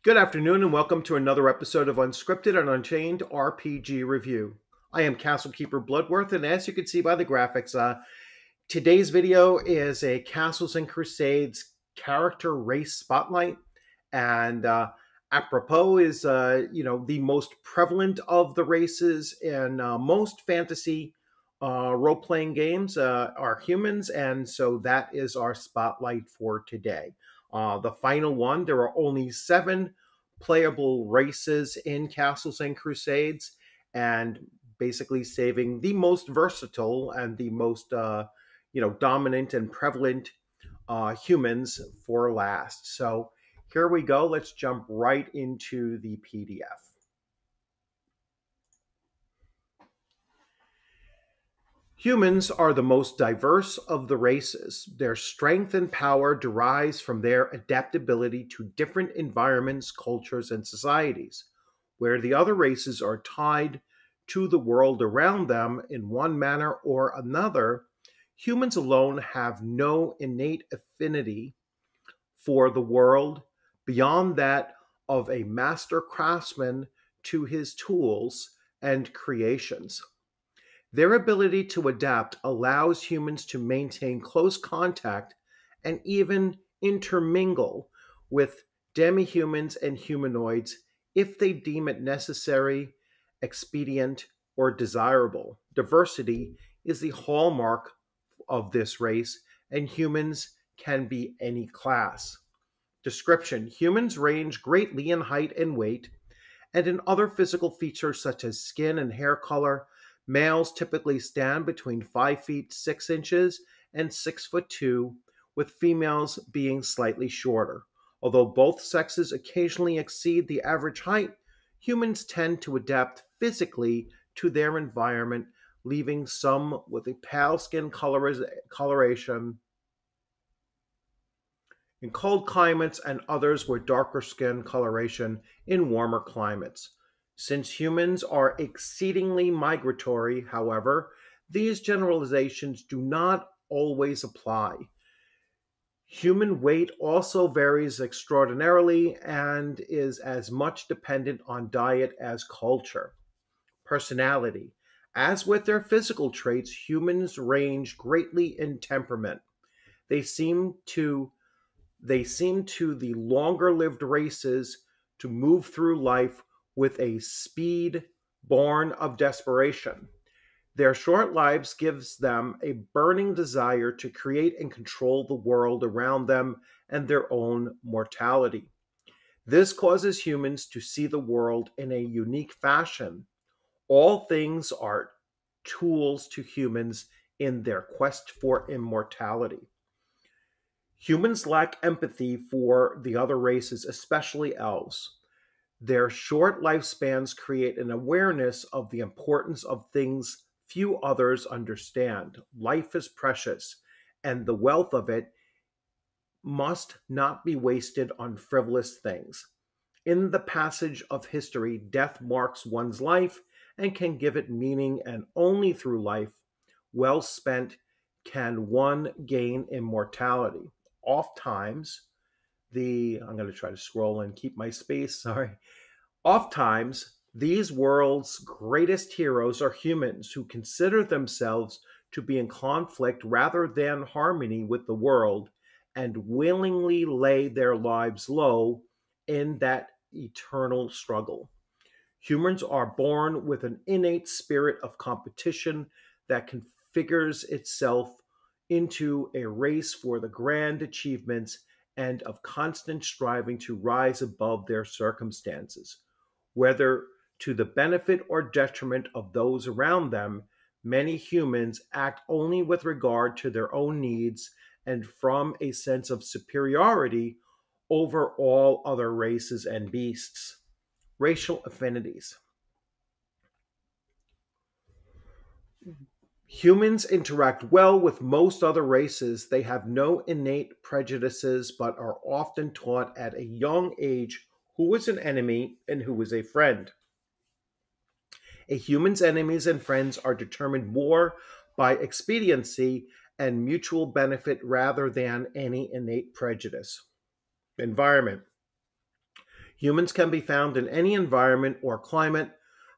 Good afternoon and welcome to another episode of Unscripted and Unchained RPG Review. I am Castle Keeper Bloodworth, and as you can see by the graphics, today's video is a Castles and Crusades character race spotlight. And apropos is, the most prevalent of the races in most fantasy role-playing games are humans, and so that is our spotlight for today. The final one, there are only 7 playable races in Castles and Crusades, and basically saving the most versatile and the most dominant and prevalent humans for last. So here we go. Let's jump right into the PDF. Humans are the most diverse of the races. Their strength and power derives from their adaptability to different environments, cultures, and societies. Where the other races are tied to the world around them in one manner or another, humans alone have no innate affinity for the world beyond that of a master craftsman to his tools and creations. Their ability to adapt allows humans to maintain close contact and even intermingle with demi-humans and humanoids if they deem it necessary, expedient, or desirable. Diversity is the hallmark of this race, and humans can be any class. Description: humans range greatly in height and weight, and in other physical features such as skin and hair color. Males typically stand between 5 feet 6 inches and 6 foot 2, with females being slightly shorter. Although both sexes occasionally exceed the average height, humans tend to adapt physically to their environment, leaving some with a pale skin coloration in cold climates and others with darker skin coloration in warmer climates. Since humans are exceedingly migratory, however, these generalizations do not always apply. Human weight also varies extraordinarily and is as much dependent on diet as culture. Personality. As with their physical traits, humans range greatly in temperament. They seem to the longer lived races to move through life with a speed born of desperation. Their short lives gives them a burning desire to create and control the world around them and their own mortality. This causes humans to see the world in a unique fashion. All things are tools to humans in their quest for immortality. Humans lack empathy for the other races, especially elves. Their short lifespans create an awareness of the importance of things few others understand. Life is precious, and the wealth of it must not be wasted on frivolous things. In the passage of history, death marks one's life and can give it meaning, and only through life well spent can one gain immortality. Oft times, I'm going to try to scroll and keep my space, sorry. Oft times, these world's greatest heroes are humans who consider themselves to be in conflict rather than harmony with the world, and willingly lay their lives low in that eternal struggle. Humans are born with an innate spirit of competition that configures itself into a race for the grand achievements and of constant striving to rise above their circumstances. Whether to the benefit or detriment of those around them, many humans act only with regard to their own needs and from a sense of superiority over all other races and beasts. Racial affinities. Humans interact well with most other races. They have no innate prejudices, but are often taught at a young age who is an enemy and who is a friend. A human's enemies and friends are determined more by expediency and mutual benefit rather than any innate prejudice. Environment. Humans can be found in any environment or climate,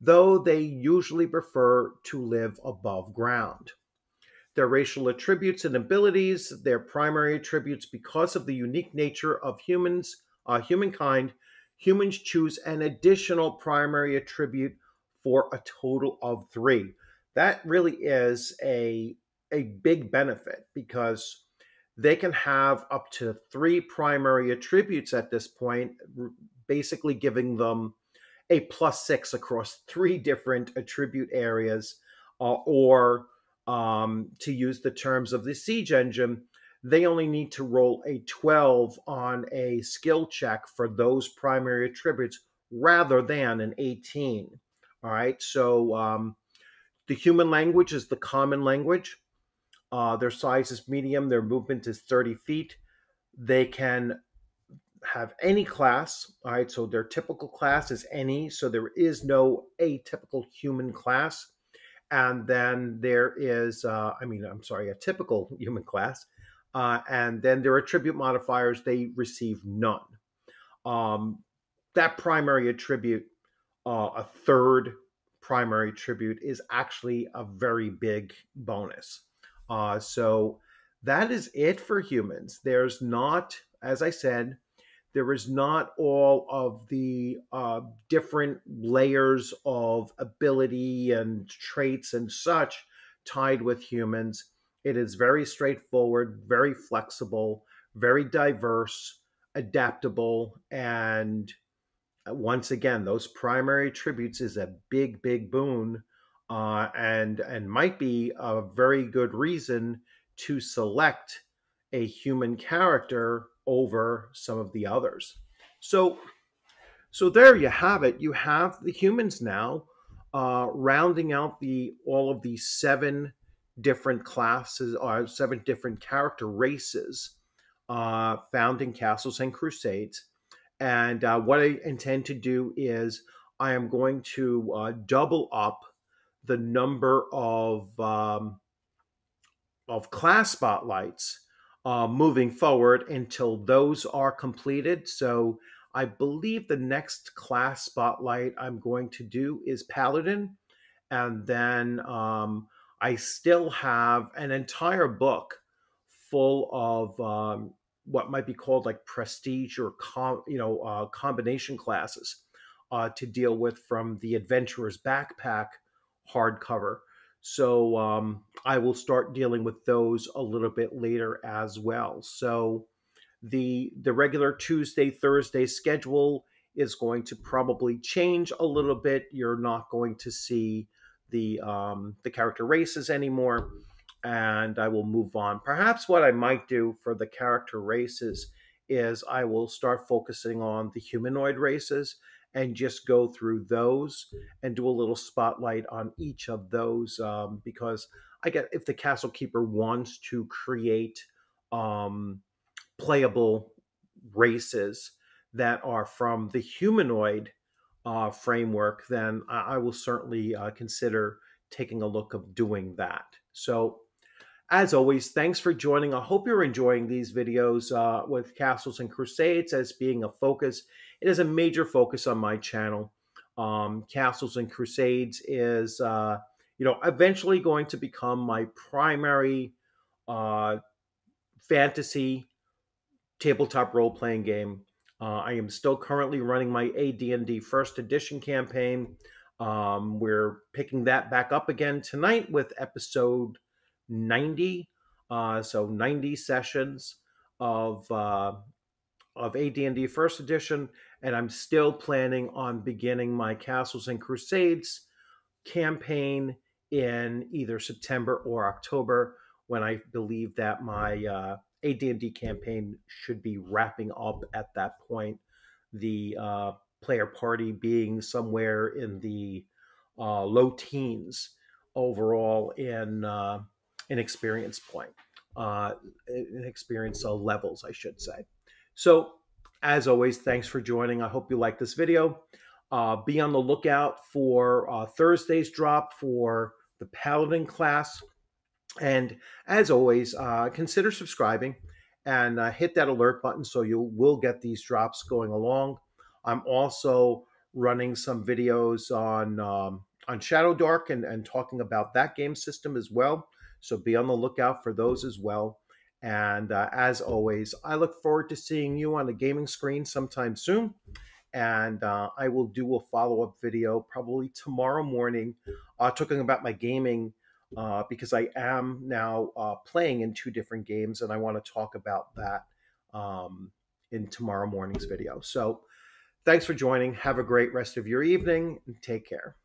though they usually prefer to live above ground. Their racial attributes and abilities, their primary attributes, because of the unique nature of humankind, humans choose an additional primary attribute for a total of three. That really is a big benefit because they can have up to three primary attributes at this point, basically giving them a +6 across three different attribute areas, or to use the terms of the Siege engine, they only need to roll a 12 on a skill check for those primary attributes rather than an 18. All right, so the human language is the common language. Their size is medium, their movement is 30 feet. They can have any class. All right, so their typical class is any, so there is no atypical human class. And then there is, a typical human class. And then their attribute modifiers, they receive none. Um, that primary attribute, a third primary attribute, is actually a very big bonus. So that is it for humans. There's not, as I said, there is not all of the different layers of ability and traits and such tied with humans. It is very straightforward, very flexible, very diverse, adaptable, and once again, those primary attributes is a big, big boon, and might be a very good reason to select a human character over some of the others. So, so there you have it. You have the humans now, rounding out the all of the seven different classes or seven different character races found in Castles and Crusades. And what I intend to do is I am going to double up the number of class spotlights moving forward until those are completed. So I believe the next class spotlight I'm going to do is Paladin. And then I still have an entire book full of what might be called like prestige or combination classes to deal with from the Adventurer's Backpack hardcover. So I will start dealing with those a little bit later as well. So the regular Tuesday Thursday schedule is going to probably change a little bit. You're not going to see the character races anymore, and I will move on. Perhaps what I might do for the character races is I will start focusing on the humanoid races and just go through those and do a little spotlight on each of those, because I get if the castle keeper wants to create um, playable races that are from the humanoid framework, then I will certainly consider taking a look of doing that. So, as always, thanks for joining. I hope you're enjoying these videos with Castles and Crusades as being a focus. It is a major focus on my channel. Castles and Crusades is, eventually going to become my primary uh, fantasy tabletop role playing game. I am still currently running my AD&D First Edition campaign. We're picking that back up again tonight with episode 90. So 90 sessions of uh, of AD&D First Edition, and I'm still planning on beginning my Castles and Crusades campaign in either September or October, when I believe that my AD&D campaign should be wrapping up at that point. The player party being somewhere in the low teens overall in experience point, in experience levels, I should say. So, as always, thanks for joining. I hope you like this video. Be on the lookout for Thursday's drop for the Paladin class. And as always, consider subscribing and hit that alert button so you will get these drops going along. I'm also running some videos on Shadow Dark and talking about that game system as well. So be on the lookout for those as well. And as always, I look forward to seeing you on the gaming screen sometime soon. And I will do a follow up video probably tomorrow morning, talking about my gaming, because I am now playing in two different games, and I want to talk about that um, in tomorrow morning's video. So thanks for joining. Have a great rest of your evening, and take care.